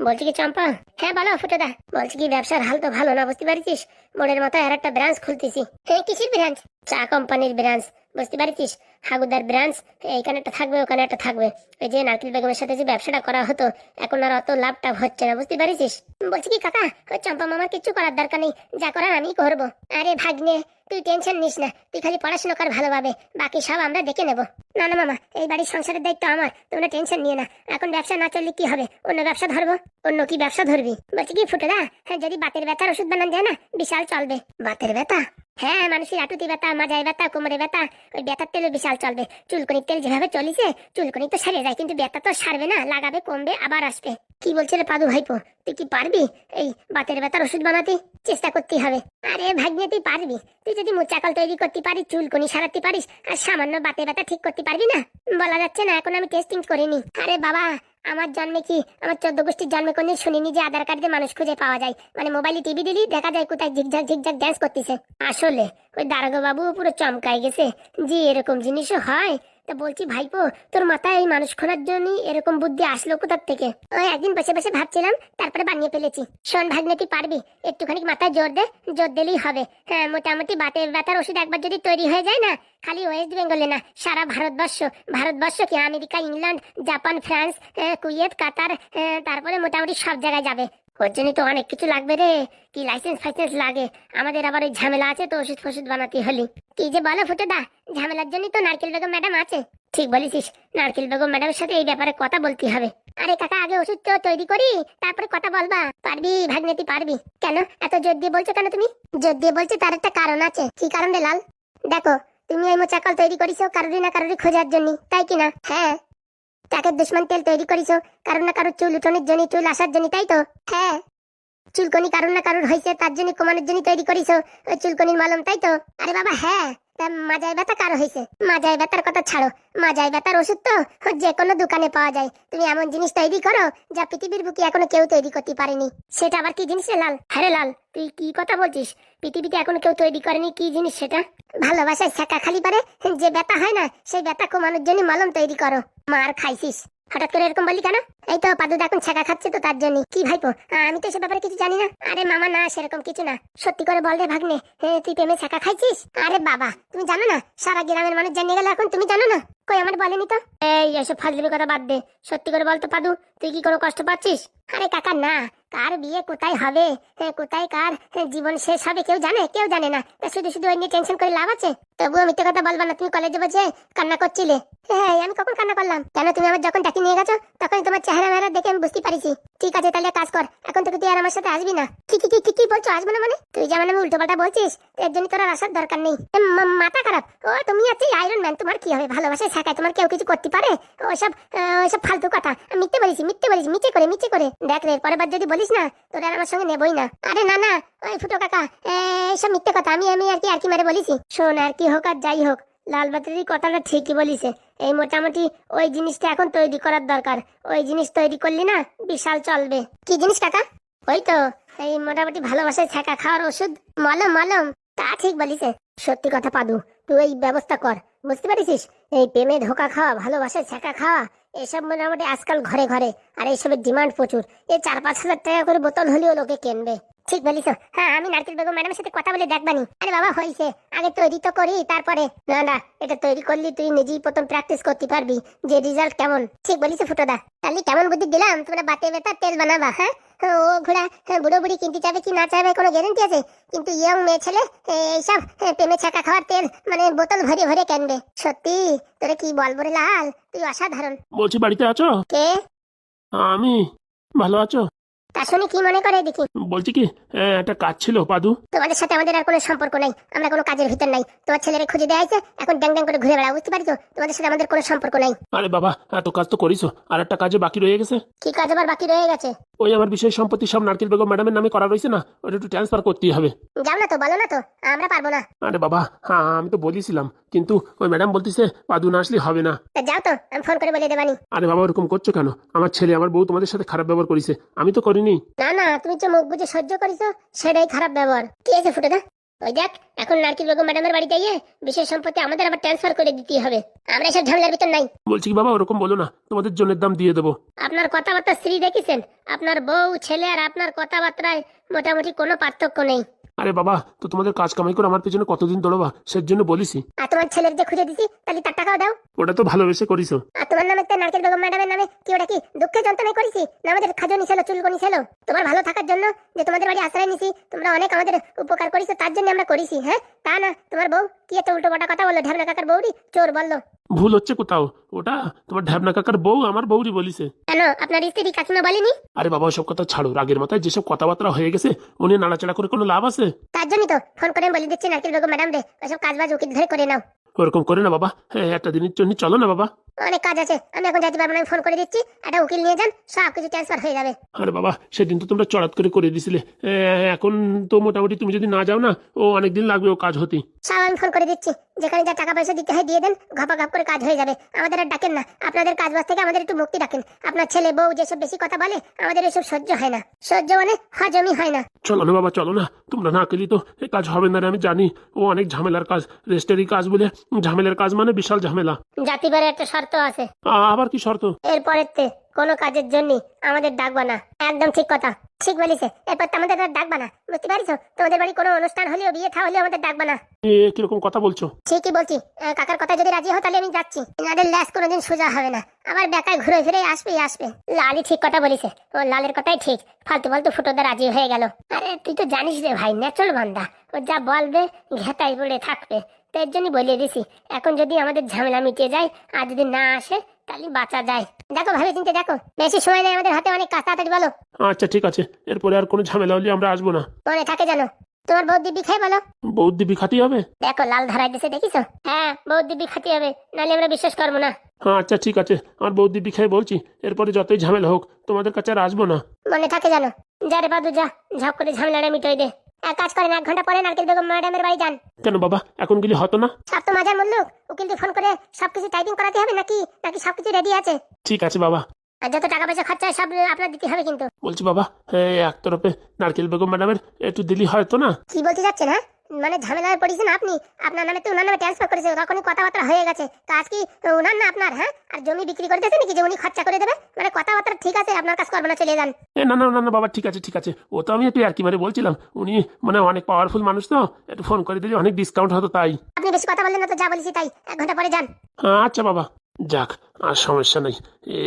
বলছি কি চম্পা? হ্যাঁ বলো ফুটোদা। বলছি কি ব্যবসার হাল তো ভালো না, বুঝতে পারছিস? মোড়ের মাথায় আর একটা ব্রাঞ্চ খুলতেছি। হ্যাঁ, কিসের ব্রাঞ্চ? চা কোম্পানির ব্রাঞ্চ, বুঝতে পারছিস? হাগুদার ব্রাঞ্চ। এইখানে একটা থাকবে, ওখানে একটা থাকবে। ওই যে নারকেল বেগমের সাথে যে ব্যবসাটা করা হতো, এখন আর অত লাভ টাভ হচ্ছে না, বুঝতে পারছিস? বলছি কি কাকা, ওই চম্পা মামার কিচ্ছু করার দরকার নেই, যা করার আমি করবো। আরে ভাগ্নে, তুই টেনশন নিস না, তুই খালি পড়াশোনা কর ভালোভাবে, বাকি সব আমরা দেখে নেবো। না না মামা, এই বাড়ির সংসারের দায়িত্ব আমার, তোমরা টেনশন নিয়ে না। এখন ব্যবসা না চললে কি হবে? অন্য ব্যবসা ধরবো। অন্য কি ব্যবসা ধরবি? বলছি কি ফুটোদা, হ্যাঁ যদি বাতের ব্যথার ওষুধ বানান যায় না, বিশাল চলবে। বাতের ব্যথা? হ্যাঁ, মানুষের আটুতি ব্যথা, মাজায় ব্যথা, কোমরে ব্যথা, ওই ব্যথার তেলে বিশাল চলবে। চুলকনির তেল যেভাবে চলিছে, চুলকনি তো সারে যায়, কিন্তু ব্যথা তো সারবে না, লাগাবে, কমবে, আবার আসবে। কি বলছে রে পাদু ভাইপো, তুই কি পারবি এই বাতের ব্যথার ওষুধ বানাতে? চেষ্টা করতে হবে। আরে ভাগ্নে, তুই পারবি। তুই যদি মোচাকল তৈরি করতে পারিস, চুলকনি সারাতে পারিস, আর সামান্য বাতের ব্যথা ঠিক করতে পারবি না? বলা যাচ্ছে না, এখন আমি টেস্টিং করিনি। আরে বাবা, আমার জন্মে কি, আমার 14 গোষ্ঠীর জন্মে কোনদিন শুনিনি যে আধার কার্ডে মানুষ খুঁজে পাওয়া যায়। মানে মোবাইলে টিভি দিলি দেখা যায় কোথায় ঝিকঝাক ঝিকঝাক ড্যান্স করতেছে। আসলে ওই দারোগা বাবু পুরো চমকাই গেছে যে এরকম জিনিসও হয়। তা বলছি ভাইপো, তোর মাথায় এই মানুষ খোঁড়ার জন্য এরকম বুদ্ধি আসলো কোথার থেকে? ওই একদিন বসে বসে ভাবছিলাম, তারপরে বানিয়ে ফেলেছি। শোন ভাগ্নে, তুই পারবি, একটুখানি মাথায় জোর দে, জোর দিলেই হবে। হ্যাঁ, মোটামুটি বাতের ব্যথার ওষুধ একবার যদি তৈরি হয়ে যায় না, খালি ওয়েস্ট বেঙ্গলে না, সারা ভারতবর্ষ, ভারতবর্ষ কি America, England, Japan, France, Kuwait, Qatar, তারপরে মোটামুটি সব জায়গায় যাবে। ওর জন্য তো অনেক কিছু লাগবে রে, কি লাইসেন্স ফাইসেন্স লাগে। আমাদের আবার ওই ঝামেলা আছে তো, ওষুধ ফষুধ বানাতে হলি। কি যে বলো ফুটোদা, ঝামেলার জন্য তো নারকেল বেগম ম্যাডাম আছে। ঠিক বলেছিস, নারকেল বেগম ম্যাডামের সাথে এই ব্যাপারে কথা বলতে হবে। আরে কাকা, আগে ওষুধ তো তৈরি করি, তারপরে কথা বলবা। পারবি ভাগ্নে, তুই পারবি। কেন এত জোর দিয়ে বলছো কেন তুমি? জোর দিয়ে বলছো তার একটা কারণ আছে। কি কারণ রে লাল? দেখো, তুমি ওই মোচাকল তৈরি করিছো কারোরই না কারোরই খোঁজার জন্য, তাই কিনা? হ্যাঁ। চাকের দুশ্মন তেল তৈরি করিছো কারোর না কারোর চুল উঠোনের জন্য, চুল আসার জন্য, তাই তো? হ্যাঁ। চুলকনি কারোর না কারোর হয়েছে, তার জন্য কমানোর জন্য তৈরি করিছো ওই চুলকনির মলম, তাই তো? আরে বাবা হ্যাঁ। তা মাজায় ব্যথা কারো হয়েছে? মাজায় ব্যথার কথা ছাড়ো, মাজায় ব্যথার ওষুধ তো যে কোনো দোকানে পাওয়া যায়। তুমি এমন জিনিস তৈরি করো যা পৃথিবীর বুকে এখনো কেউ তৈরি করতে পারেনি। সেটা আবার কি জিনিস রে লাল? হ্যাঁ রে লাল, তুই কি কথা বলছিস? পৃথিবীতে এখনো কেউ তৈরি করেনি? কি জিনিস সেটা? ভালোবাসায় ছ্যাঁকা খালি পারে, যে ব্যথা হয় না সেই ব্যথা কমানোর জন্য মলম তৈরি করো। মার খাইছিস? হঠাৎ করে এরকম বললি কেন? এই তো পাদুদা এখন ছ্যাঁকা খাচ্ছে তো, তার জন্য। কি ভাইপো, আমি তো সে ব্যাপারে কিছু জানি না। আরে মামা না, সেরকম কিছু না। সত্যি করে বল রে ভাগ্নে, তুই প্রেমে ছ্যাঁকা খাইছিস? আরে বাবা, তুমি জানো না? সারা গ্রামের মানুষ জানিয়ে গেল এখন, তুমি জানো না? কই আমার বলেনি তো। এই এসব ফাজলিমি কথা বাদ দে, সত্যি করে বল তো পাদু, তুই কি কোনো কষ্ট পাচ্ছিস? আরে কাকা না, কার বিয়ে কোথায় হবে, কোথায় কার জীবন শেষ হবে কেউ জানে? কেউ জানে না। তা শুধু শুধু ওই নিয়ে টেনশন করে লাভ আছে? তবুও মিথ্যে কথা বলবা না। তুমি কলেজে বসে কান্না করছিলে। হ্যাঁ, আমি কখন কান্না করলাম? কেন, তুমি আমার যখন ডাকি নিয়ে গেছো তখন তোমার চেহারা মেহারা দেখে আমি বুঝতে পারিছি। ঠিক আছে, তাহলে কাজ কর, এখন থেকে তুই আর আমার সাথে আসবি না। কি কি কি কি বলছো আসবো না মানে? তুই যেমন আমি উল্টো পাল্টা বলছিস, এর জন্য তোর আর আসার দরকার নেই। মাথা খারাপ? ও তুমি আছিস আয়রন ম্যান, তোমার কি হবে? ভালোবাসায় শেখায় তোমার কেউ কিছু করতে পারে? ওসব ওসব ফালতু কথা। মিথ্যে বলিস, মিথ্যে বলিস, মিচে করে, মিচে করে। দেখ রে, পরের বার যদি বলিস না, তোর আর আমার সঙ্গে নেবই না। আরে না না, ওই ফুটো কাকা, এইসব মিথ্যে কথা আমি আমি আর কি মেরে বলিছি। শোন, আর কি হোক আর যাই হোক, লাল বাতির কথাটা ঠিকই বলিছে। এই মোটামুটি ওই জিনিসটা এখন তৈরি করার দরকার। ওই জিনিস তৈরি করলি না, বিশাল চলবে। কি জিনিস কাকা? ওই তো এই মোটামুটি ভালোবাসায় ছ্যাঁকা খাওয়ার ওষুধ, মলম। মলম? তা ঠিক বলিছে। সত্যি কথা পাদু, তুই এই ব্যবস্থা কর, বুঝতে পারিস? এই প্রেমে ধোকা খাওয়া, ভালোবাসায় ছ্যাঁকা খাওয়া, এসব মোটামুটি আজকাল ঘরে ঘরে। আর এইসবের ডিমান্ড প্রচুর। এই 4-5 হাজার টাকা করে বোতল হলেও লোকে কিনবে। ঠিক বলিস। হ্যাঁ, আমি নারকেল বেগম ম্যাডামের সাথে কথা বলে দেখবানি। আরে বাবা হয়েছে, আগে তৈরি তো করি তারপরে। না না, এটা তৈরি করলি তুই নিজেই প্রথম প্র্যাকটিস করতে পারবি যে রেজাল্ট কেমন। ঠিক বলিস ফুটোদা। তাহলে কেমন বুদ্ধি দিলাম, তোমরা বাতে ব্যথার তেল বানাবা? হ্যাঁ, ও ঘোড়া বুড়ো বুড়ি কিনতে চাবে কি না চাইবে কোনো গ্যারেন্টি আছে? কিন্তু ইয়ং মেয়ে ছেলে এইসব প্রেমে ছ্যাঁকা খাওয়ার তেল মানে বোতল ভরে ভরে কিনবে। সত্যি তোরে কি বলবো রে লাল, তুই অসাধারণ। বলছি বাড়িতে আছো? কে? আমি। ভালো আছো? তা শুনি কি মনে করে দেখি। বলছি কি, একটা কাজ ছিল পাদু। তোমাদের সাথে আমাদের আর কোনো সম্পর্ক নাই, আমরা কোনো কাজের ভিতর নাই। তোমার ছেলেরে খুঁজে দেওয়া হয়েছে, এখন ড্যাং ড্যাং করে ঘুরে বেড়াও, বুঝতে পারছো? তোমাদের সাথে আমাদের কোনো সম্পর্ক নাই। আরে বাবা, এত কাজ তো করিস, আর একটা কাজে বাকি রয়ে গেছে। কি কাজ আবার বাকি রয়ে গেছে? ওই আমার বিষয় সম্পত্তি সব নারকেল বেগম ম্যাডামের নামে করা রয়েছে না, ওটা একটু ট্রান্সফার করতেই হবে। যাও না তো, বলো না তো, আমরা পারবো না। আরে বাবা হ্যাঁ, আমি তো বলেছিলাম, কিন্তু ওই ম্যাডাম বলতেছে পাদু না আসলে হবে না। তা যাও তো, আমি ফোন করে বলে দেবানি। আরে বাবা ওরকম করছো কেন? আমার ছেলে আমার বউ তোমাদের সাথে খারাপ ব্যবহার করেছে, আমি তো করিনি। না না, তুমি যে মুখ বুঝে সহ্য করিছো সেটাই খারাপ ব্যবহার। কি আছে ফুটে না? ওই দেখ, এখন নারকেল বেগম ম্যাডামের বাড়িতে গিয়ে বিশেষ সম্পত্তি আমাদের আবার ট্রান্সফার করে দিতে হবে। আমরা এসব ঝামেলার ভিতর নাই। বলছি কি বাবা, ওরকম বলো না, তোমাদের জনের দাম দিয়ে দেবো। আপনার কথাবার্তা স্ত্রী দেখেছেন? আপনার বউ ছেলে আর আপনার কথাবার্তায় মোটামুটি কোনো পার্থক্য নেই। আরে বাবা, তো তোমাদের কাজ কামাই করে আমার পেছনে কতদিন দৌড়বা, সের জন্য বলিসি। আর তোমার ছেলের যে খুঁজে দিছি তাহলে তার টাকাও দাও। ওটা তো ভালোবেসে করিস। আর তোমার নামে নারকেল বেগম ম্যাডামের নামে কি ওটা কি দুঃখের যন্ত্রণায় করেছি না আমাদের খাজনি ছিল চুলকনি ছিল? তোমার ভালো থাকার জন্য যে তোমাদের বাড়ি আশ্রয় নিছি, তোমরা অনেক আমাদের উপকার করেছো তার জন্য আমরা করেছি। হ্যাঁ, তা না তোমার বউ কি একটা উল্টো পাল্টা কথা বললো, ঢ্যাবনা কাকার বউরি চোর বললো। ভুল হচ্ছে কোথাও, ওটা তোমার ঢ্যাবনা কাকার বউ আমার বউরি বলিছে। কেন আপনার স্ত্রী কাকিমা বলেনি? আরে বাবা, ওসব কথা ছাড়ো, রাগের মাথায় যেসব কথাবার্তা হয়ে গেছে উনি নাড়াচাড়া করে কোনো লাভ আছে? তার জন্যই তো ফোন করে বলে দিচ্ছি নারকেল বেগম ম্যাডাম রে ওসব কাজ বাজ উকিল ধরে করে নাও। ওরকম করে না বাবা, হ্যাঁ একটা দিনের জন্য চলো না বাবা। অনেক কাজ আছে, আমি এখন যাইতে পারবো না। আমি ফোন করে দিচ্ছি, একটা উকিল নিয়ে যান, সব কিছু ট্রান্সফার হয়ে যাবে। আরে বাবা, সেদিন তো তোমরা চড়াত করে দিছিলে, এখন তো মোটামুটি তুমি যদি না যাও না, ও অনেকদিন লাগবে ও কাজ হতে। সব আমি ফোন করে দিচ্ছি, যেখানে যা টাকা পয়সা দিতে হয় দিয়ে দেন, ঘপাঘপ করে কাজ হয়ে যাবে। আমাদের আর ডাকেন না, আপনাদের কাজ বাজ থেকে আমাদের একটু মুক্তি ডাকেন। আপনার ছেলে বউ যেসব বেশি কথা বলে আমাদের এসব সহ্য হয় না, সহ্য মানে হজমই হয় না। চলো না বাবা, চলো না, তোমরা না গেলি তো এই কাজ হবে না রে, আমি জানি ও অনেক ঝামেলার কাজ, রেস্টেরই কাজ বলে ঝামেলার কাজ মানে বিশাল ঝামেলা। জাতিবারে একটা শর্ত আছে, আবার কি শর্ত? এরপরেতে কোনো কাজের জন্য আমাদের ডাকবা না। একদম ঠিক কথা, ঠিক বলিছে। এরপর তো আমাদের আর ডাকবা না, বুঝতে পারিস? তোমাদের বাড়ি কোনো অনুষ্ঠান হলেও বিয়ে থা হলেও আমাদের ডাকবা না। কিরকম কথা বলছো? ঠিকই বলছি, কাকার কথা যদি রাজি হও তাহলে আমি যাচ্ছি। এনাদের ল্যাস কোনোদিন সোজা হবে না, আবার বেকায় ঘুরে ফিরে আসবে। লালই ঠিক কথা বলিছে, ও লালের কথাই ঠিক। ফালতু ফালতু ফুটোদা রাজি হয়ে গেল। আরে তুই তো জানিস রে ভাই, ন্যাচুরাল বান্দা, ও যা বলবে ঘেটাই পড়ে থাকবে। তো এর জন্য বলিয়ে দিছি, এখন যদি আমাদের ঝামেলা মিটে যায় আর যদি না আসে তাহলে বাঁচা যায়। দেখো ভাবে চিন্তে দেখো, বেশি সময় নেই আমাদের হাতে, অনেক কাজ, তাড়াতাড়ি বলো। আচ্ছা ঠিক আছে, এরপরে আর কোনো ঝামেলা হলে আমরা আসবো না। মনে থাকে জানো? তোমার বউ দিব্যি খাই বলো। বৌদ্ধ দিবি খাতি হবে? দেখো লাল ধরাই দিছে, দেখিছো? হ্যাঁ, বউ দিব্যি খাতি হবে, নাহলে আমরা বিশ্বাস করবো না। হ্যাঁ আচ্ছা ঠিক আছে, আমার বৌদ্ধ দিবি খাই বলছি, এরপরে যতই ঝামেলা হোক তোমাদের কাছে আর আসবো না। মনে থাকে জানো? যা রে বাদু যা, ঝপ করে ঝামেলাটা মিটাই দে। এক কাজ করেন, 1 ঘন্টা পরে নারকেল বেগম ম্যাডামের বাড়ি যান। কেন বাবা, এখন গেলে হতো না? সব তো মাজার মূল্য, উকিলকে ফোন করে সবকিছু টাইপিং করাতে হবে নাকি নাকি সবকিছু রেডি আছে? ঠিক আছে বাবা। আর যত টাকা পয়সা খরচা হয় সব আপনার দিতে হবে কিন্তু। বলছি বাবা, একতরফে নারকেল বেগম ম্যাডামের একটু দিলি হয়তো না? কি বলতে যাচ্ছেন? হ্যাঁ, মানে ঝামেলায় পড়েছেন আপনি, আপনার নামে তো ওনার নামে ট্রান্সফার করেছে, তখনই কথাবার্তা হয়ে গেছে। কাজ কি ওনার না আপনার? হ্যাঁ, আর জমি বিক্রি করে দিয়েছে নাকি যে উনি খরচা করে দেবে? মানে কথাবার্তা ঠিক আছে, আপনার কাজ করবো না, চলে যান। না না না না বাবা, ঠিক আছে ঠিক আছে, ও তো আমি একটু আর কি মানে বলছিলাম, উনি মানে অনেক পাওয়ারফুল মানুষ তো, একটু ফোন করে দিলে অনেক ডিসকাউন্ট হতো তাই। আপনি বেশি কথা বললেন না তো, যা বলেছি তাই, 1 ঘন্টা পরে যান। আচ্ছা বাবা, যাক, আর সমস্যা নেই।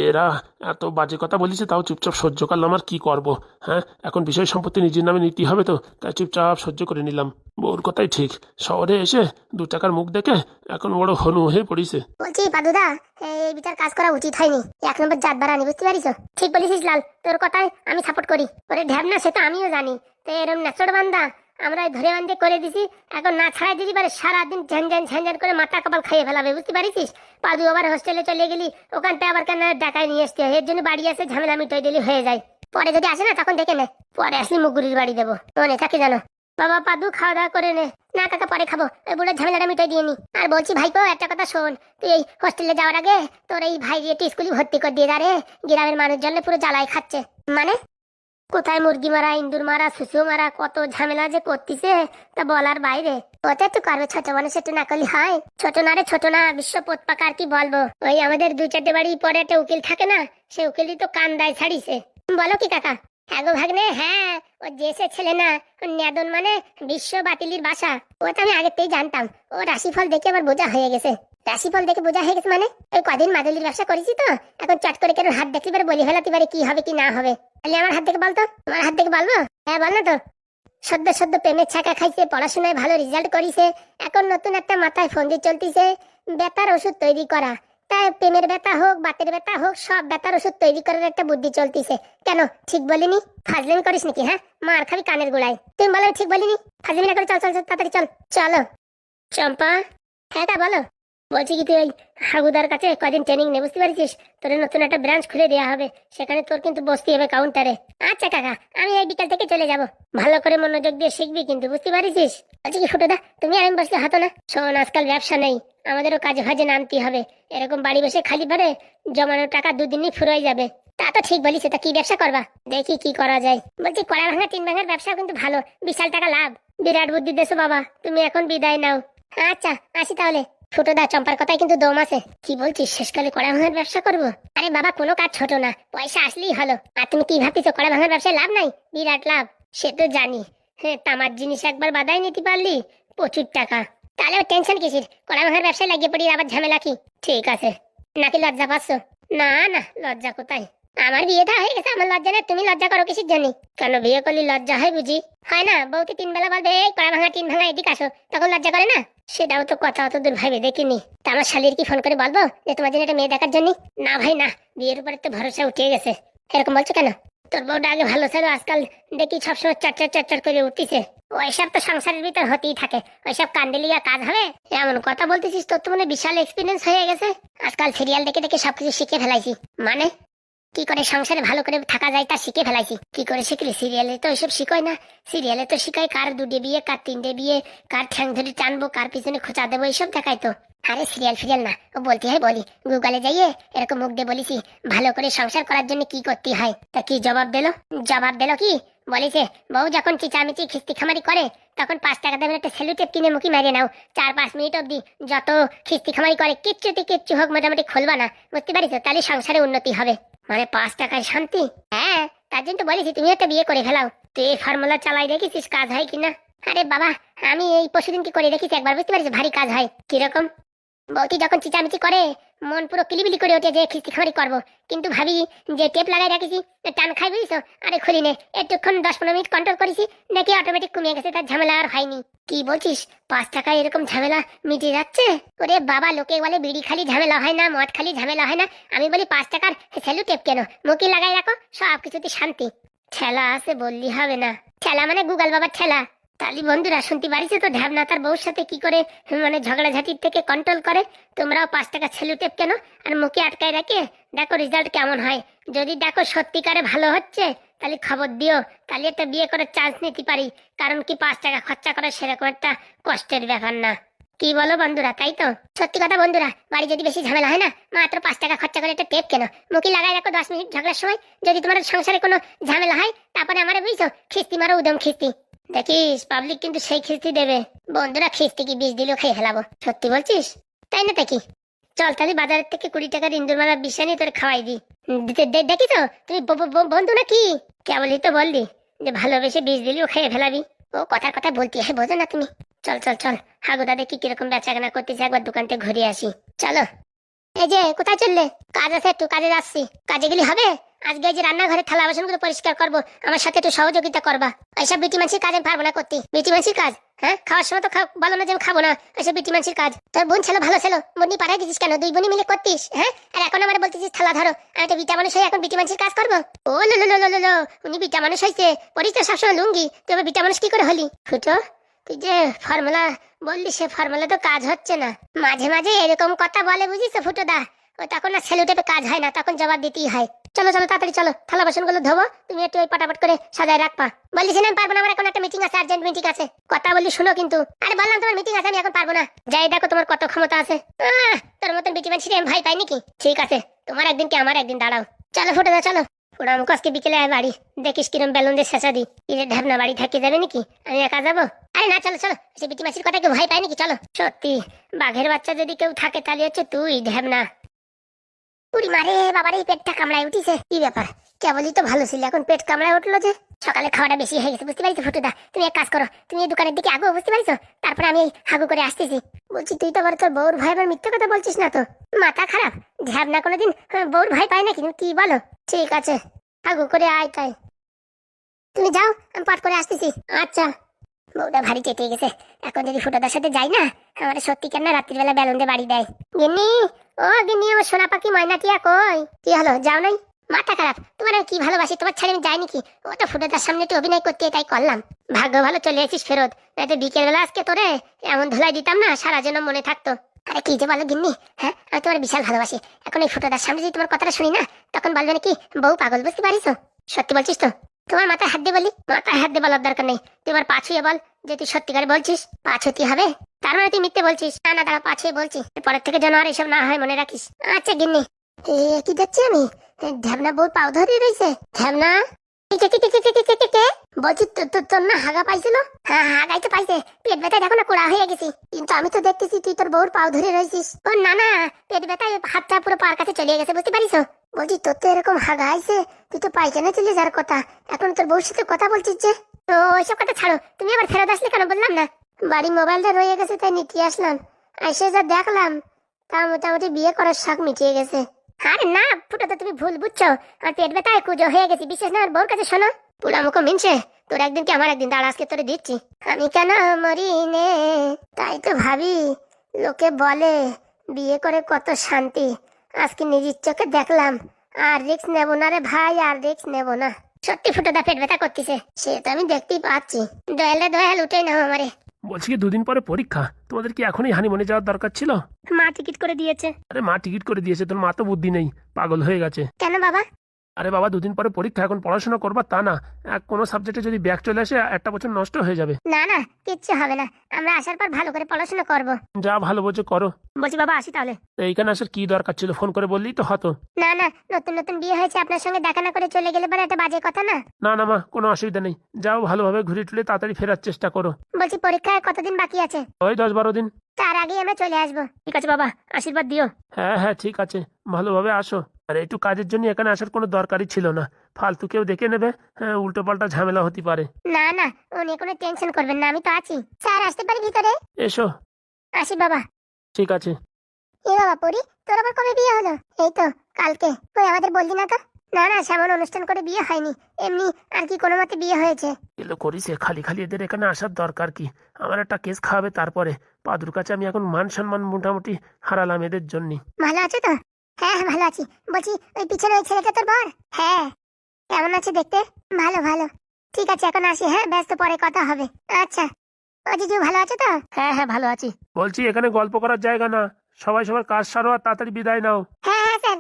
এরা এত বাজে কথা বলেছে তাও চুপচাপ সহ্য করলাম, আর কি করব। হ্যাঁ, এখন বিষয় সম্পত্তি নিজের নামে নিতে হবে তো, তাই চুপচাপ সহ্য করে নিলাম। বউর কথাই ঠিক, শহরে এসে 2 টাকার মুখ দেখে এখন বড় হনু হয়ে পড়িছে। বলছি পাদুদা, এই বিচার কাজ করা উচিত হয়নি, 1 নম্বর জাত বাড়ানি, বুঝতে পারিস? ঠিক বলেছিস লাল, তোর কথায় আমি সাপোর্ট করি। ওরে ঢ্যাবনা সে তো আমিও জানি, তো এরম নাচড় বান্দা আমরা ধরে বান্ধে করে দিছি, এখন না ছাড়াই দিদি পারে সারাদিন ঝ্যান করে মাথা কপাল খাইয়ে ফেলাবে, বুঝতে পারিস? পাদু আবার হোস্টেলে চলে গেলি, ওখানটা আবার কেন ডাকায় নিয়ে আসতে হয়, এর জন্য বাড়ি আসে ঝামেলা মিটাই দিলি হয়ে যায়। পরে যদি আসে না তখন দেখে নে, পরে আসলি মুগুরির বাড়ি দেবো, মনে থাকে জানো? বাবা পাদু খাওয়া দাওয়া করে নে। না কাকা পরে খাবো, ওই বুড়োর ঝামেলাটা মিটাই দিয়ে নি। আর বলছি ভাইপো, একটা কথা শোন, তুই এই হোস্টেলে যাওয়ার আগে তোর এই ভাই একটু স্কুলে ভর্তি করে দিয়ে দাঁড়ে, গ্রামের মানুষ জন্য পুরো জ্বালাই খাচ্ছে। মানে কোথায় মুরগি মারা, ইন্দুর মারা, শুশু মারা, কত ঝামেলা যে করতিছে তা বলার বাইরে। ওটা একটু করবে, ছোট মানুষ একটু না করলে হয়? ছোট না রে, ছোট না, বিশ্ব পোতপাকা, আর কি বলবো। ওই আমাদের 2-4টে বাড়ি পরে একটা উকিল থাকে না, সে উকিলই তো কান্দায় ছাড়িছে। বলো কি কাকা? হ্যাঁ গো ভাগ্নে, হ্যাঁ, ও জেসে ছেলে না, নেদন মানে বিশ্ব বাতিলির বাসা। ওটা আমি আগেতেই জানতাম, ও রাশিফল দেখে আমার বোঝা হয়ে গেছে। রাশিফল দেখে বোঝা হয়ে গেছে মানে? ওই কদিন মাদুলির ব্যবসা করেছি তো, এখন চট করে কেন হাত দেখতে পারে বলে ফেলাতে পারে কি হবে কি না হবে। তাহলে আমার হাত দেখে বলতো, আমার হাত দেখে বলবো? হ্যাঁ বল না তো। সদ্য প্রেমের ছাকা খাইছে, পড়াশোনায় ভালো রেজাল্ট করিছে, এখন নতুন একটা মাথায় ফন্দি চলতিছে, ব্যথার ওষুধ তৈরি করা। তাই প্রেমের ব্যথা হোক, বাতের ব্যথা হোক, সব ব্যথার ওষুধ তৈরি করার একটা বুদ্ধি চলতিছে। কেন ঠিক বলিনি? ফাজলামি করিস নাকি? হ্যাঁ, মার খাবি কানের গোড়ায়। তুমি বলো ঠিক বলিনি? ফাজলামি না করে চল চল চল, তাড়াতাড়ি চল। চলো চম্পা। হ্যাঁ তা বলো। বলছি কি, তুই ওই হাগুদার কাছে কদিন ট্রেনিং নে, বুঝতে পারছিস? তোর নতুন একটা ব্রাঞ্চ খুলে দেওয়া হবে, সেখানে তোর কিন্তু বসতে হবে কাউন্টারে। আচ্ছা কাকা, আমি এই বিকাল থেকে চলে যাব, ভালো করে মনোযোগ দিয়ে শিখবি কিন্তু, বুঝতে পারছিস? বলছি কি ফুটোদা, তুমি আর আমি বসলে হতো না? শোন, আজকাল ব্যবসা নেই, আমাদেরও কাজে ভাজে নামতে হবে। এরকম বাড়ি বসে খালি পারে জমানো টাকা 2 দিনই ফুরাই যাবে। তা তো ঠিক বলিস, তা কি ব্যবসা করবা? দেখি কি করা যায়। বলছি কড়া ভাঙা টিন ভাঙার ব্যবসা কিন্তু ভালো, বিশাল টাকা লাভ। বিরাট বুদ্ধি দেছো বাবা, তুমি এখন বিদায় নাও। আচ্ছা আসি তাহলে। ফুটোদা, চম্পার কথায় কিন্তু দম আছে। কি বলছিস, শেষকালে কড়া ভাঙার ব্যবসা করবো? আরে বাবা, কোনো কাজ ছোট না, পয়সা আসলেই হলো। আর তুমি কি ভাবতেছো কড়া ভাঙার ব্যবসায় লাভ নাই? বিরাট লাভ, সে তো জানি। হ্যাঁ, তামার জিনিস একবার বাদাই নিতে পারলি প্রচুর টাকা। তাহলে টেনশন কিসের, কড়া ভাঙার ব্যবসায় লাগিয়ে পড়ি, আবার ঝামেলা কি? ঠিক আছে। নাকি লজ্জা পাচ্ছ? না না, লজ্জা কোথায়, আমার বিয়েটা হয়ে গেছে, আমার লজ্জা নেই। তুমি লজ্জা করো কিসের জন্য? কেন, বিয়ে করলে লজ্জা হয় বুঝি? হয় না, বউকে 3 বেলা বলবে এই কড়া ভাঙা টিন ভাঙা এদিকে আসো, তখন লজ্জা করে না? সেটাও তো কথা, অত দূর ভাবে দেখিনি। তা আমার শালির কি ফোন করে বলবো যে তোমার জন্য একটা মেয়ে দেখার জন্য? না ভাই না, বিয়ের উপরে তো ভরসা উঠে গেছে। এরকম বলছো কেন? তোর বউটা আগে ভালো ছিল, আজকাল দেখি সবসময় চটচট চটচট করে উঠতেছে। ওইসব তো সংসারের ভিতর হতেই থাকে, ওইসব কান্দেলিয়া কাজ হবে? এমন কথা বলতেছিস, তোর তো মানে বিশাল এক্সপিরিয়েন্স হয়ে গেছে। আজকাল সিরিয়াল দেখে দেখে সবকিছু শিখে ফেলাইছি। মানে কি করে সংসারে ভালো করে থাকা যায় তা শিখে ফেলাইছি। কি করে শিখলি? সিরিয়ালে তো ওইসব শিখায় না। সিরিয়ালে তো শিখায় কার 2টে বিয়ে, কার 3টে বিয়ে, কার ঠ্যাং ধরে টানবো, কার পিছনে খোঁচা দেবো, এইসব দেখায় তো। আরে সিরিয়াল ফিরিয়াল না, ও বলতে হয় বলি। গুগলে যাইয়ে এরকম মুখ দিয়ে বলিছি ভালো করে সংসার করার জন্য কি করতে হয়। তা কি জবাব দিলো? জবাব দিলো কি বলিছে, বউ যখন চিচামিচি খিস্তি খামারি করে তখন 5 টাকা দেবেন একটা সেলুটেপ কিনে মুখি মেরে নাও। 4-5 মিনিট অব্দি যত খিস্তি খামারি করে কিচ্ছু হোক মোটামুটি খুলবা না, বুঝতে পারিস? তাহলে সংসারে উন্নতি হবে। মানে 5 টাকায় শান্তি? হ্যাঁ, তার জন্য তো বলেছি তুমি একটা বিয়ে করে ফেলাও। তুই এই ফর্মুলা চালাই দেখেছিস কাজ হয় কিনা? আরে বাবা, আমি এই পরশুদিন কি করে দেখেছি একবার, বুঝতে পারিস? ভারী কাজ হয়। কিরকম? বৌদি যখন চিচামিচি করে মন পুরো কিলিবিলি করে ওঠে যে খিস্তি খামারি করবো, কিন্তু ভাবি যে টেপ লাগাই রাখেছি টান খাই বুঝিস। আরে খুলি নে, একটুক্ষণ 10-15 মিনিট কন্ট্রোল করেছি, দেখি অটোমেটিক কমিয়ে গেছে, তার ঝামেলা আর হয়নি। কি বলছিস, 5 টাকায় এরকম ঝামেলা মিটে যাচ্ছে? ওরে বাবা, লোকে বলে বিড়ি খালি ঝামেলা হয় না, মদ খালি ঝামেলা হয় না, আমি বলি 5 টাকার সেলু টেপ কেন মুখে লাগাই রাখো, সব কিছুতে শান্তি। ঠেলা আছে বললি হবে না, ঠেলা মানে গুগল বাবার ঠেলা। তালি বন্ধুরা, শুনতে পারিস তো ঢ্যাবনা তার বউর সাথে কি করে মানে ঝগড়াঝাটির থেকে কন্ট্রোল করে। তোমরাও 5 টাকা সেলুটেপ কেন আর মুখে আটকায় রাখে দেখো রেজাল্ট কেমন হয়। যদি দেখো সত্যিকারে ভালো হচ্ছে তাহলে খবর দিও, তাহলে একটা বিয়ে করার চান্স নিতে পারি। কারণ কি 5 টাকা খরচা করা সেরকম একটা কষ্টের ব্যাপার না। কি বলো বন্ধুরা, তাই তো? সত্যি কথা বন্ধুরা, বাড়ি যদি বেশি ঝামেলা হয় না, মাত্র 5 টাকা খরচা করে একটা টেপ কেন মুখে লাগাই রাখো 10 মিনিট ঝগড়ার সময়। যদি তোমার সংসারে কোনো ঝামেলা হয় তারপরে আমারে বুঝছো খিস্তি মারো, উদম খিস্তি। দেখিস পাবলিক কিন্তু সেই খিস্তি দেবে। বন্ধুরা, খিস্তি কি 20 দিলেও খেয়ে ফেলাবো। সত্যি বলছিস? তাই না? দেখি চল তাহলে বাজারের থেকে 20 টাকার ইন্দুর মারা বিছানি তোর খাওয়াই দি। দেখি তো তুমি বন্ধু নাকি? কেবলই তো বললি যে ভালোবেসে 20 দিলেও খেয়ে ফেলাবি। ও কথার কথা বলতি হয়, বোঝো না তুমি? চল চল চল, হাগুদা দেখি কিরকম বেচা কেনা করতেছে, একবার দোকান থেকে ঘুরে আসি। চলো। এই যে কোথায় চললে? কাজ আছে, একটু কাজে যাচ্ছি। কাজে গেলে হবে? আজকে এই যে রান্নাঘরে থালা বাসনগুলো পরিষ্কার করবো, আমার সাথে একটু সহযোগিতা করবা। এইসব বিটি মানুষের কাজে পারবো না করতে। বিটি মানুষের কাজ? হ্যাঁ, খাওয়ার সময় তো বলো না যে আমি খাবো না। এইসব বিটি মানুষের কাজ। তোর বোন ছিল ভালো ছিল, বোনই পাঠাই দিছিস কেন? 2 বোনই মিলে করতিস, হ্যাঁ? আর এখন আমার বলতেছিস থালা ধরো। আমি তো বিটা মানুষ হয়ে এখন বিটি মানুষের কাজ করবো? ও লো লো লো লো লো, উনি বিটা মানুষ হয়েছে, পরিস তো সবসময় লুঙ্গি, তুই আবার বিটা মানুষ কি করে হলি? ফুটো, তুই যে ফর্মুলা বললি সে ফর্মুলা তো কাজ হচ্ছে না। মাঝে মাঝে এরকম কথা বলে বুঝিস ফুটো দা, ও তখন না সেলুটেপে কাজ হয় না, তখন জবাব দিতেই হয়। চলো চলো তাড়াতাড়ি চলো, থালা বাসনগুলো ধোবো, তুমি একটু ওই পটাপট করে সাজায় রাখবা। বললিস না আমি পারবো না, আমার এখন একটা মিটিং আছে, আর্জেন্ট মিটিং আছে। কথা বললি শুনো কিন্তু। আরে বললাম তোমার মিটিং আছে, আমি এখন পারবো না। যাই দেখো তোমার কত ক্ষমতা আছে। তোর মতন বিটি মানুষ আমি ভয় পাই নাকি? ঠিক আছে, তোমার একদিন কি আমার একদিন, দাঁড়াও। চলো ফুটে দা চলো। ওরা আমাকে আজকে বিকেলে আয় বাড়ি, দেখিস কিরম বেলুন দিয়ে শেষা দি। ঈদের ঢাবনা বাড়ি থাকি যাবে নাকি? আমি একা যাবো? আরে না, চলো চলো, সে বিটি মাসির কথা কেউ ভয় পায় নাকি? চলো। সত্যি বাঘের বাচ্চা যদি কেউ থাকে তাহলে হচ্ছে তুই, ঢ্যাবনা। উড়ি মারে বাবারে, পেটটা কামড়ায় উঠিছে। কি ব্যাপার, কেবলই তো ভালো ছিল, এখন পেট কামড়ায় উঠলো যে? সকালে খাওয়াটা বেশি হয়ে গেছে, বুঝতে পারিস ফুটুদা? তুমি এক কাজ করো, তুমি এই দোকানের দিকে আগো, বুঝতে পারিস? তারপরে আমি এই হাগু করে আসতেছি। বলছি তুই তো আবার তোর বউর ভয় আবার মিথ্যে কথা বলছিস না তো? মাথা খারাপ? ঝ্যাবনা কোনোদিন বউর ভয় পায় নাকি? কি বলো? ঠিক আছে, হাগু করে আয় তাই। তুমি যাও, আমি পাঠ করে আসতেছি। আচ্ছা। বউটা ভারী চেটে গেছে, এখন যদি ফুটোদার সাথে যাই না, আমার সত্যি কেন রাত্রিবেলা বেলুন দিয়ে বাড়ি দেয়। গিন্নি, ও গিন্নি, আমার সোনা পাখি ময়না টিয়া কই? কি হলো, যাও নাই? মাথা খারাপ? তোমার আমি কি ভালোবাসি, তোমার ছেড়ে আমি যাই নাকি? ও তো ফুটোদার সামনে একটু অভিনয় করতে, তাই করলাম। ভাগ্য ভালো চলে এসেছিস ফেরত, নয়তো বিকেল বেলা আজকে তোরে এমন ধুলাই দিতাম না, সারা জন্য মনে থাকতো। আরে কি যে বলো গিন্নি, হ্যাঁ আমি তোমার বিশাল ভালোবাসি। এখন এই ফুটোদার সামনে যদি তোমার কথাটা শুনি না, তখন বলবে নাকি বউ পাগল, বুঝতে পারিস? সত্যি বলছিস তো? তোমার মাথায় হাত দিয়ে বলি? মাথায় হাত দিয়ে বলার দরকার নেই, তুই আমার পা ছুঁয়ে বল যে তুই সত্যিকারে বলছিস। পা ছুতি হবে? তার মানে তুই মিথ্যে বলছিস? না না, দাঁড়া, পা ছুঁয়ে বলছি, পরের থেকে যেন আর এসব না হয়, মনে রাখিস। আচ্ছা গিন্নি। কি দেখছি আমি? ঢ্যাবনা বউ পাও ধরে রয়েছে। ঢ্যাবনা, বলছি তোর না হাগা পাইছিল? হ্যাঁ, হাগাই তো পাইছে। পেট ব্যথায় দেখো না কোড়া হয়ে গেছি, কিন্তু আমি তো দেখতেছি তুই তোর বউর পাও ধরে রয়েছিস। ও না না, পেট ব্যথায় হাতটা পুরো পার কাছে চলে গেছে, বুঝতে পারিস? বলছি তোর তো এরকম হাগা আইছে, তুই তো পায়খানা চলে যাওয়ার কথা, এখন তোর বউর সাথে কথা বলছিস যে? তো ওইসব কথা ছাড়ো, তুমি আবার ফেরত আসলে কেন? বললাম না বাড়ি মোবাইলটা রয়ে গেছে, তাই নিতে আসলাম। এসে যা দেখলাম, তা মোটামুটি বিয়ে করার শখ মিটিয়ে গেছে। আরে না ফুটো, তো তুমি ভুল বুঝছো। আমার পেট ব্যথায় কুজো হয়ে গেছি, বিশেষ না আমার বউর কাছে। শোনো পুরা মুখো মিনছে, তোর একদিন কি আমার একদিন, দাঁড়া আজকে তোরে দিচ্ছি। আমি কেন মরি নে, তাই তো ভাবি। লোকে বলে বিয়ে করে কত শান্তি, আজকে নিজের চোখে দেখলাম। আর রিক্স নেবো না রে ভাই, আর রিক্স নেবো না। সত্যি ফুটোদা পেট ব্যথা করতেছে, সে তো আমি দেখতেই পাচ্ছি। দয়াল রে দয়াল, উঠে নাও আমারে। বলছি কি, দুদিন পরে পরীক্ষা, তোমাদের কি এখনই হানিমুনে যাওয়ার দরকার ছিল? মা টিকিট করে দিয়েছে। আরে মা টিকিট করে দিয়েছে, তোর মা তো বুদ্ধি নেই, পাগল হয়ে গেছে। কেন বাবা? আরে বাবা, দুদিন পরে পরীক্ষা, এখন পড়াশোনা করবা তা না, কোনো সাবজেক্টে যদি ব্যাক চলে আসে একটা বছর নষ্ট হয়ে যাবে। না না, কিচ্ছু হবে না, আমরা আসার পর ভালো করে পড়াশোনা করব। যা ভালো বোঝো করো। বলছি বাবা, আসি তাহলে। তো এইখানে আসার কি দরকার ছিল? ফোন করে বললেই তো হতো। না না, নতুন নতুন বিয়ে হয়েছে, আপনার সঙ্গে দেখা না করে চলে গেলে পরে একটা বাজে কথা না। না না মা, কোনো অসুবিধা নেই, যাও ভালোভাবে ঘুরে টুরে তাড়াতাড়ি ফেরার চেষ্টা করো। বলছি পরীক্ষায় কতদিন বাকি আছে? ওই 10-12 দিন। তার আগে আমরা চলে আসবো। ঠিক আছে বাবা, আশীর্বাদ দিও। হ্যাঁ হ্যাঁ ঠিক আছে, ভালোভাবে আসো। আর একটু কাজের জন্য এখানে আসার কোনো দরকারই ছিল না, ফালতু কেউ দেখে নেবে, হ্যাঁ উল্টো পাল্টা ঝামেলা হতে পারে। না না, উনি কোনো টেনশন করবেন না, আমি তো আছি। স্যার আসতে পারি ভিতরে? এসো। আসি বাবা। ঠিক আছে। এ বাবা পরি, তোর আবার কবে বিয়ে হলো? এই তো কালকে। কই আমাদের বললি না তো? না না, সেমন অনুষ্ঠান করে বিয়ে হয়নি, এমনি আর কি কোনো মতে বিয়ে হয়েছে। এগুলো করিস, খালি খালি এদের এখানে আসার দরকার কি? আমার একটা কেস খাওয়াবে, তারপরে পাদুর কাছে আমি এখন মান সম্মান মোটামুটি হারালাম এদের জন্য। ভালো আছো তো? হ্যাঁ হ্যাঁ ভালো আছি। বলছি ওই পিছনে ওই ছেলেটা তোর বর? হ্যাঁ। কেমন আছে দেখতে? ভালো ভালো। ঠিক আছে এখন আসি, হ্যাঁ ব্যস্ত, পরে কথা হবে। আচ্ছা। ও জিজু ভালো আছো তো? হ্যাঁ হ্যাঁ ভালো আছি। বলছি এখানে গল্প করার জায়গা না, সবাই সবার কাজ সারো আর তাড়াতাড়ি বিদায় নাও। হ্যাঁ হ্যাঁ স্যার।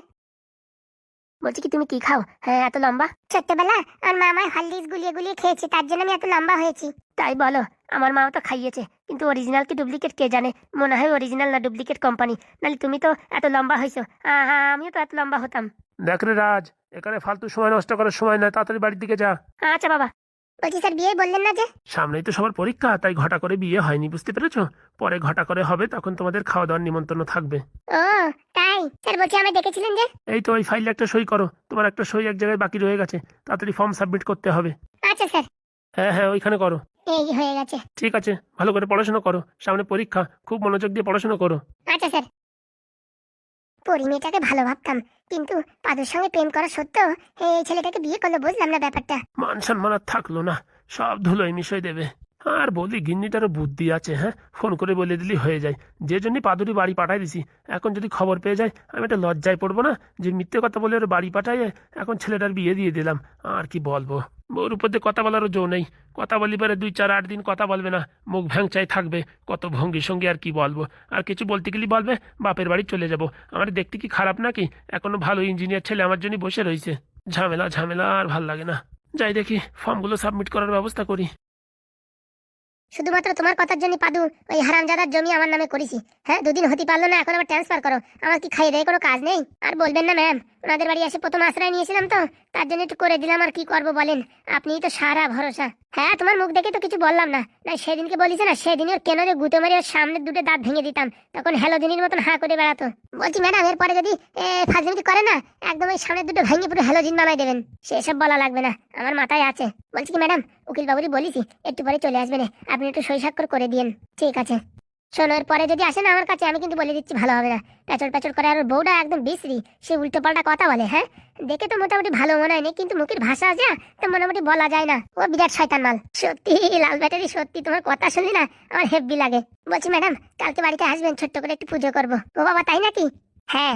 বলছি কি তুমি কি খাও? হ্যাঁ এত লম্বা? ছোট্টবেলা আর মা আমায় হলদিস গুলিয়ে গুলিয়ে খেয়েছে, তার জন্য আমি এত লম্বা হয়েছি। তাই বলো? আমার মাও তো খাইয়েছে, কিন্তু অরিজিনাল কি ডুপ্লিকেট কে জানে। মনে হয় অরিজিনাল না ডুপ্লিকেট কোম্পানি, নাহলে তুমি তো এত লম্বা হয়েছো। হ্যাঁ হ্যাঁ, আমিও তো এত লম্বা হতাম। দেখ রে রাজ, এখানে ফালতু সময় নষ্ট করার সময় নয়, তাড়াতাড়ি বাড়ির দিকে যা। আচ্ছা বাবা। বলছি স্যার বিয়ে বললেন না যে? সামনেই তো সবার পরীক্ষা, তাই ঘটা করে বিয়ে হয়নি, বুঝতে পেরেছো? পরে ঘটা করে হবে, তখন তোমাদের খাওয়া দাওয়ার নিমন্ত্রণ থাকবে। ও তাই? স্যার বলছি আমি দেখেছিলেন যে? এই তো ওই ফাইলে একটা সই করো, তোমার একটা সই এক জায়গায় বাকি রয়ে গেছে, তাড়াতাড়ি ফর্ম সাবমিট করতে হবে। আচ্ছা স্যার। হ্যাঁ হ্যাঁ ওইখানে করো। এই হয়ে গেছে। ঠিক আছে, ভালো করে পড়াশোনা করো, সামনে পরীক্ষা, খুব মনোযোগ দিয়ে পড়াশোনা করো। আচ্ছা স্যার। পরি মেয়েটাকে ভালো ভাবতাম, কিন্তু পাদুর সঙ্গে প্রেম করা সত্ত্বেও এই ছেলেটাকে বিয়ে করলো, বুঝলাম না ব্যাপারটা। মান সম্মান আর থাকলো না, সব ধুলোয় মিশিয়ে দেবে। আর বলি গিন্নিটারও বুদ্ধি আছে, হ্যাঁ ফোন করে বলে দিলি হয়ে যায়, যে জন্য পাদুরি বাড়ি পাঠাই দিছি। এখন যদি খবর পেয়ে যায়, আমি একটা লজ্জায় পড়বো না যে মিথ্যে কথা বলে ওর বাড়ি পাঠাইয়ে এখন ছেলেটার বিয়ে দিয়ে দিলাম। আর কি বলবো, বউর উপর দিয়ে কথা বলারও জো নেই, কথা বলি পারে 2-4-8 দিন কথা বলবে না, মুখ ভ্যাংচাই থাকবে, কত ভঙ্গি সঙ্গে আর কি বলবো। আর কিছু বলতে গেলে বলবে বাপের বাড়ি চলে যাব। আমার দেখতে কি খারাপ নাকি? এখনো ভালো ইঞ্জিনিয়ার ছেলে আমার জন্য বসে রয়েছে, ঝামেলা ঝামেলা আর ভাল লাগে না। যাই দেখি ফর্মগুলো সাবমিট করার ব্যবস্থা করি। শুধুমাত্র তোমার কথার জন্য পাদু ওই হারামজাদার জমি আমার নামে করেছি। হ্যাঁ 2 দিন হতে পারলো না, এখন আবার ট্রান্সফার করো। আমার কি খাইয়ে দেয় কোনো কাজ নেই? আর বলবেন না ম্যাম, ওনাদের বাড়ি এসে প্রথম আশ্রয় নিয়েছিলাম তো, তার জন্য একটু করে দিলাম, আর কি করবো বলেন? আপনিই তো সারা ভরসা। হ্যাঁ তোমার মুখ দেখে তো কিছু বললাম না, না সেদিনকে বলিস না, সেদিনই ওর কেন গুঁতো মারি ওর সামনের 2টো দাঁত ভেঙে দিতাম, তখন হ্যালোজিনের মতন হাঁ করে বেড়াতো। বলছি ম্যাডাম এরপরে যদি ফাজলিমি করে না, একদম ওই সামনের 2টো ভেঙে পুরো হ্যালোজিন বানাই দেবেন। সেসব বলা লাগবে না, আমার মাথায় আছে। বলছি কি ম্যাডাম, উকিল বাবুরি বলিছি একটু পরে চলে আসবেন, আপনি একটু সই স্বাক্ষর করে দিন। ঠিক আছে। শোনো এর পরে যদি আসেন আমার কাছে, আমি কিন্তু বলে দিচ্ছি ভালো হবে না। প্যাচর প্যাচর করে, আর ওর বউটা একদম বিশ্রী, সে উল্টো পাল্টা কথা বলে। হ্যাঁ দেখে তো মোটামুটি ভালো মনে হয়নি, কিন্তু মুখের ভাষা যা, তো মোটামুটি বলা যায় না, ও বিরাট শয়তান মাল। সত্যি লাল ব্যাটারি, সত্যি তোমার কথা শুনলি না আমার হেব্বি লাগে। বলছি ম্যাডাম কালকে বাড়িতে আসবেন, ছোট্ট করে একটু পুজো করবো। ও বাবা তাই নাকি? হ্যাঁ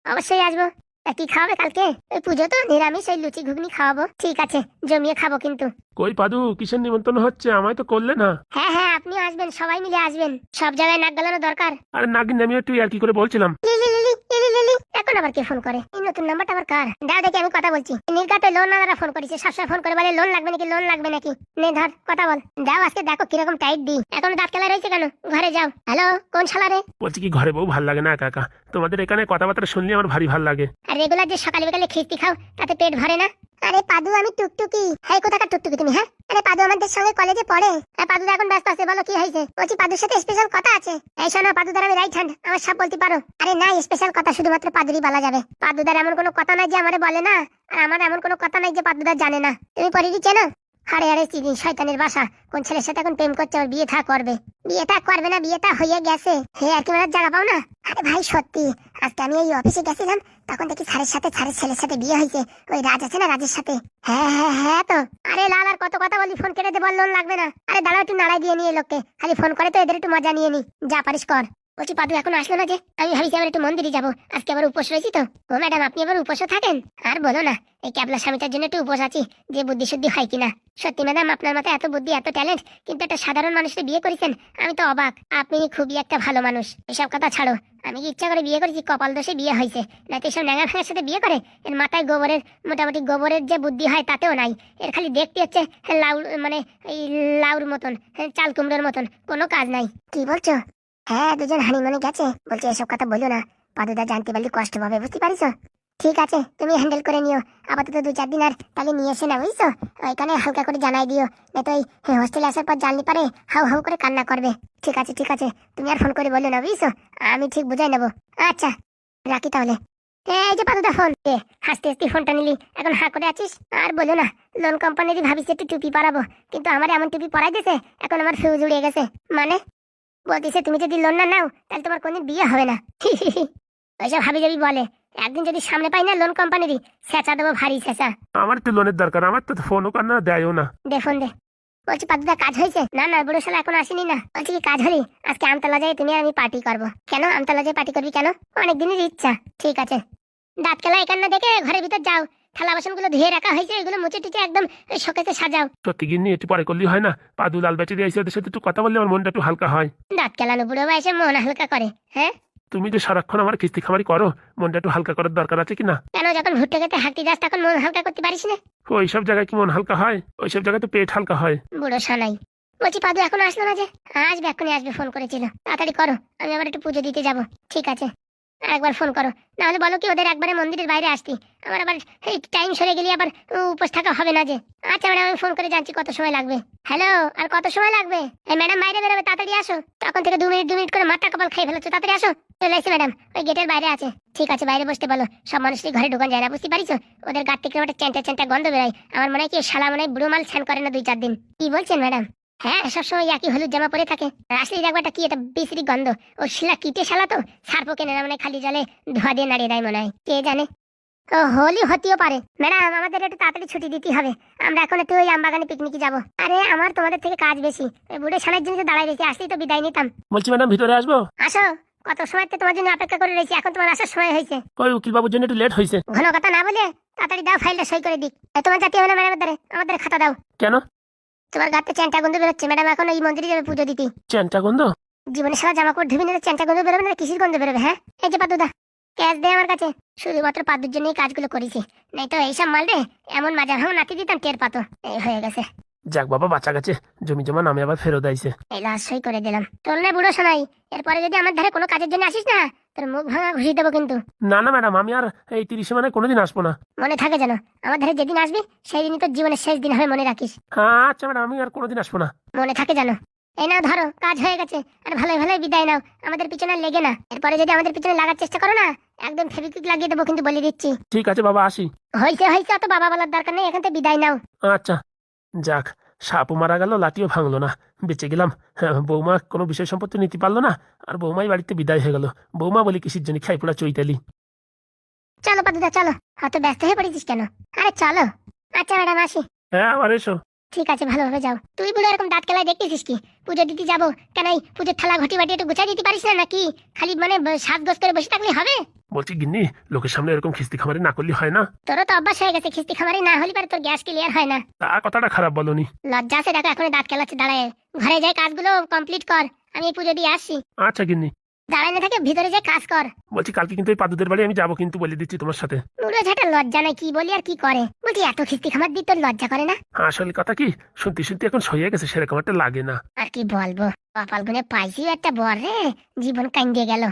অবশ্যই আসবো। তা কি খাওয়াবে কালকে? ওই পুজো তো নিরামিষ, ওই লুচি ঘুগনি খাওয়াবো। ঠিক আছে, জমিয়ে খাবো কিন্তু। কই পাদু, কিসের নিমন্ত্রণ হচ্ছে? আমায় তো করলে না। হ্যাঁ হ্যাঁ আপনিও আসবেন, সবাই মিলে আসবেন, সব জায়গায় নাক গলানো দরকার। আরে নাগিন, আমি একটু আর কি করে বলছিলাম। লিলি লিলি লিলি এখন আবার কে ফোন করে? এই নতুন নাম্বারটা আবার কার? দাও দেখি আমি কথা বলছি। নীলকাতে লোন আলাদা ফোন করেছে, সবসময় ফোন করে বলে লোন লাগবে নাকি, লোন লাগবে নাকি। নে ধর কথা বল। দাও আজকে দেখো কিরকম টাইট দি। এখন দাঁত কেলা রয়েছে কেন? ঘরে যাও। হ্যালো, কোন শালা রে? বলছি কি ঘরে বউ ভাল লাগে না একা একা? তোমাদের এখানে কথাবার্তা শুনলে আমার ভারী ভাল লাগে। আর রেগুলার যে সকালে বিকালে খিস্তি খাও তাতে পেট ভরে না? আরে পাদু আমি টুকটুকি। হ্যাঁ কোথাকার টুকটুকি তুমি? হ্যাঁ আরে পাদু আমাদের সঙ্গে কলেজে পড়ে। হ্যাঁ পাদু এখন ব্যস্ত আছে, বলো কি হয়েছে? বলছি পাদুর সাথে স্পেশাল কথা আছে। এই শোনো পাদুদার আমি রাইট হ্যান্ড, আমার সব বলতে পারো। আরে না, স্পেশাল কথা শুধুমাত্র পাদুরই বলা যাবে। পাদুদার এমন কোনো কথা নাই যে আমারে বলে না, আর আমার এমন কোনো কথা নাই যে পাদুদার জানে না। তুমি পরিধি চেনো? হারে হারে চিনি শয়তানের বাসা। কোন ছেলের সাথে এখন প্রেম করছে, ওর বিয়ে থা করবে। বিয়ে থা করবে না, বিয়েটা হয়ে গেছে। হে আর কি মারার জায়গা পাও না? আরে ভাই সত্যি, আজকে আমি এই অফিসে গেছিলাম, তখন দেখি স্যারের সাথে স্যারের ছেলের সাথে বিয়ে হয়েছে। ওই রাজ আছে না, রাজের সাথে। হ্যাঁ হ্যাঁ হ্যাঁ তো। আরে লাল আর কত কথা বলি, ফোন কেটে দে, বল লোন লাগবে না। আরে দাঁড়াও একটু নাড়াই দিয়ে নিয়ে লোককে, খালি ফোন করে তো এদের একটু মজা নিয়ে নি। যা পারিস কর। বলছি পাদু এখন আসলো না যে? আমি ভাবিছি আবার একটু মন্দিরে যাবো, আজকে আবার উপোস রয়েছি তো। ও ম্যাডাম আপনি আবার উপোসও থাকেন? আর বলো না, এই ক্যাবলা স্বামীটার জন্য একটু উপোস আছি, যে বুদ্ধি শুদ্ধি হয় কিনা। সত্যি ম্যাডাম আপনার মাথায় এত বুদ্ধি এত ট্যালেন্ট, কিন্তু একটা সাধারণ মানুষকে বিয়ে করেছেন, আমি তো অবাক। আপনি খুবই একটা ভালো মানুষ। এসব কথা ছাড়ো, আমি কি ইচ্ছা করে বিয়ে করেছি? কপাল দোষে বিয়ে হয়েছে, না তো এসব ন্যাঙা ফ্যাঙার সাথে বিয়ে করে? এর মাথায় গোবরের, মোটামুটি গোবরের যে বুদ্ধি হয় তাতেও নাই। এর খালি দেখতে হচ্ছে লাউ, মানে এই লাউর মতন, চাল কুমড়োর মতন, কোনো কাজ নাই। কি বলছো? হ্যাঁ দুজন হানিমুনে গেছে। বলছি এসব কথা বলো না, পাদুদা জানতে পারলে কষ্ট পাবে, বুঝতে পারিস? ঠিক আছে তুমি হ্যান্ডেল করে নিও, আপাতত 2-4 দিন আর তাহলে নিয়ে এসে না, বুঝছো? ওইখানে হালকা করে জানাই দিও, না তো এই হোস্টেলে আসার পর জানলে পারে হাউ হাউ করে কান্না করবে। ঠিক আছে ঠিক আছে, তুমি আর ফোন করে বলো না, বুঝছো? আমি ঠিক বুঝাই নেবো। আচ্ছা রাখি তাহলে। এই যে পাদুদা ফোন, হাসতে হাসতে ফোনটা নিলি, এখন হা করে আছিস? আর বলো না, লোন কোম্পানিরই ভাবিস একটু টুপি পরাবো, কিন্তু আমার এমন টুপি পরাই দিয়েছে এখন আমার ফিউজ উড়িয়ে গেছে। মানে বলতেছে তুমি যদি লোন না নাও তাহলে তোমার কোনদিন বিয়ে হবে না। ওইসব হাবি যাবি বলে, একদিন যদি সামনে পাই না লোন কোম্পানিরই, ছেঁচা দেবো ভারী ছেঁচা। আমার তো লোনের দরকার, আমার তো ফোনও কর না, দেয়ও না। দে ফোন দে। বলছি পাদুদা কাজ হয়েছে? না না বুড়ো শালা এখন আসেনি না। বলছি কি কাজ হলি? আজকে আমতলা যাই তুমি আর আমি পার্টি করবো। কেন আমতলা যাই পার্টি করবি কেন? অনেক দিনের ইচ্ছা। ঠিক আছে, দাঁত খেলা এখান না দেখে ঘরের ভিতর যাও, থালা বাসন গুলো ধুয়ে রাখা হয়েছে, এগুলো মুছে টুচে একদম শোকেসে সাজাও। সত্যি গিন্নি একটু পরে করলেই হয় না? পাদু লাল ব্যাটারি আইসে, ওদের সাথে একটু কথা বললে আমার মনটা একটু হালকা হয়। দাঁত খেলানো বুড়ো বয়সে মন হালকা করে? হ্যাঁ তুমি যে সারাক্ষণ আমার কিস্তি খামারি করো, মনটা একটু হালকা করার দরকার আছে কিনা? কেন, যখন ভুট্টো খেতে হাঁকতে যাস তখন মন হালকা করতে পারিস না? ওইসব জায়গায় কি মন হালকা হয়? ওইসব জায়গায় তো পেট হালকা হয়। বুড়ো সানাই। বলছি পাদু এখন আসলো না যে? আসবে, এক্ষুনি আসবে, ফোন করেছিল। তাড়াতাড়ি করো, আমি আবার একটু পুজো দিতে যাব। ঠিক আছে, আর একবার ফোন করো, না হলে বলো কি ওদের একবারে মন্দিরের বাইরে আসতি, আমার আবার এই টাইম সরে গেলে আবার উপোস থাকা হবে না যে। আচ্ছা ম্যাডাম আমি ফোন করে জানছি কত সময় লাগবে। হ্যালো, আর কত সময় লাগবে? এই ম্যাডাম বাইরে বেরোবে, তাড়াতাড়ি আসো। তখন থেকে 2 মিনিট করে মাথা কপাল খেয়ে ফেলেছো, তাড়াতাড়ি আসো। চলে এসেছি ম্যাডাম, ওই গেটের বাইরে আছে। ঠিক আছে বাইরে বসতে বলো, সব মানুষই ঘরে ঢুকান যায় না, বুঝতে পারিস? ওদের গাছ থেকে একটা চ্যান্টা চ্যান্টা গন্ধ বেরোয়। আমার মনে হয় কি শালা মনে হয় বুড়ো মাল স্নান করে না 2-4 দিন। কি বলছেন ম্যাডাম? হ্যাঁ সবসময় একই হলুদ জামা পরে থাকে, আসলেই দেখবো একটা কি একটা বিশ্রী গন্ধ। ও শিলা কিটে শালা তো, সার্পো কেনে না, মানে খালি জলে ধোয়া দিয়ে নাড়িয়ে দেয় মনে হয়, কে জানে। ও হোলি হতেও পারে। ম্যাডাম আমাদের একটু তাড়াতাড়ি ছুটি দিতে হবে, আমরা এখন একটু ওই আমবাগানে পিকনিকে যাবো। আরে আমার তোমাদের থেকে কাজ বেশি, ওই বুড়ো শালার জন্য দাঁড়াই রয়েছি, আসলেই তো বিদায় নিতাম। বলছি ম্যাডাম ভিতরে আসবো? আসো, কত সময় তো তোমার জন্য অপেক্ষা করে রয়েছি, এখন তোমার আসার সময় হয়েছে। ওই উকিল বাবুর জন্য একটু লেট হয়েছে। ঘন কথা না বলে তাড়াতাড়ি দাও, ফাইলটা সই করে দিক। তোমার জাতীয় হবে না ম্যাডামের দ্বারে, আমাদের খাতা দাও। কেন? তোমার গাতে চ্যান্টা গন্ধ বেরোচ্ছে, ম্যাডাম এখন এই মন্দিরে যাবে পুজো দিতে। চ্যান্টা গন্ধ? জীবনে সারা জামা কাপড় ধুবি না, চ্যান্টা গন্ধ বেরোবে না, কিসির গন্ধ বেরোবে? হ্যাঁ এই যে পাদুদা, ক্যাশ দে আমার কাছে, শুধুমাত্র পাদুর জন্যই কাজগুলো করেছি, নাই তো এইসব মাল রে এমন মাজা ভাঙ নাতি দিতাম টের পাতো। এই হয়ে গেছে। যাক বাবা বাঁচা গেছে, জমি জমা নামে আবার ফেরত আইছে। এই লাশ সই করে দিলাম। চললে বুড়ো শোনাই, এরপরে যদি আমার ধারে কোনো কাজের জন্য আসিস না, তোর মুখ ভাঙা ঘুষি দেবো কিন্তু। না না ম্যাডাম, আমি আর এই 30 মানে কোনোদিন আসবো না। মনে থাকে যেন, আমার ধারে যেদিন আসবি সেই দিনই তোর জীবনের শেষ দিন হবে, মনে রাখিস। আচ্ছা ম্যাডাম, আমি আর কোনোদিন আসবো না। মনে থাকে যেন। এই নাও ধরো, কাজ হয়ে গেছে, আর ভালোই ভালোই বিদায় নাও, আমাদের পিছনে আর লেগে না। এরপরে যদি আমাদের পিছনে লাগার চেষ্টা করো না, একদম ফেবিকুইক লাগিয়ে দেবো কিন্তু, বলে দিচ্ছি। ঠিক আছে বাবা, আসি। হয়েছে হয়েছে, অত বাবা বলার দরকার নেই, এখান থেকে বিদায় নাও। আচ্ছা যাক, সাপও মারা গেল, লাঠিও ভাঙলো না, বেঁচে গেলাম। হ্যাঁ, বৌমা কোনো বিষয় সম্পত্তি নিতে পারলো না, আর বৌমাই বাড়িতে বিদায় হয়ে গেল। বৌমা বলি কিসের জন্য, খাই পোড়া চৈতালি। চলো পাদুদা চলো, অত ব্যস্ত হয়ে পড়েছিস কেন? আরে চলো। আচ্ছা ম্যাডাম আসি। হ্যাঁ আবার এসো। ঠিক আছে ভালোভাবে যাও। তুই বুড়ো এরকম দাঁত কেলায় দেখতেছিস কি? পুজো দিতে যাবো কেন, এই পুজোর থালা ঘটি বাটি একটু গুছাই দিতে পারিস না নাকি? খালি মানে সাজগোজ করে বসে থাকলে হবে? বলছি গিন্নি, লোকের সামনে এরকম খিস্তি খামারি না করলে হয় না? তোরও তো অভ্যাস হয়ে গেছে, খিস্তি খামারি না হলে পারে তোর গ্যাস ক্লিয়ার হয় না। তা কথাটা খারাপ বলনি। লজ্জা আছে দেখো, এখন দাঁত কেলাচ্ছে দাঁড়ায়। ঘরে যাই কাজগুলো কমপ্লিট কর, আমি এই পুজো দিয়ে আসছি। আচ্ছা গিন্নি। দাঁড়ায় না থাকে ভিতরে যে কাজ কর। বলছি কালকে কিন্তু ওই পাদুদের বাড়ি আমি যাবো, কিন্তু বলে দিচ্ছি তোমার সাথে। উড়ো ঝাঁটা লজ্জা নাই, কি বলি আর কি করে। বলছি এত খিস্তি খামার দিই তোর লজ্জা করে না? আসল কথা কি, শুনতে শুনতে এখন সইয়ে গেছে, সেরকম একটা লাগে না। আর কি বলবো, কপাল গুনে পাইছি একটা বর রে, জীবন কান্দিয়ে গেল।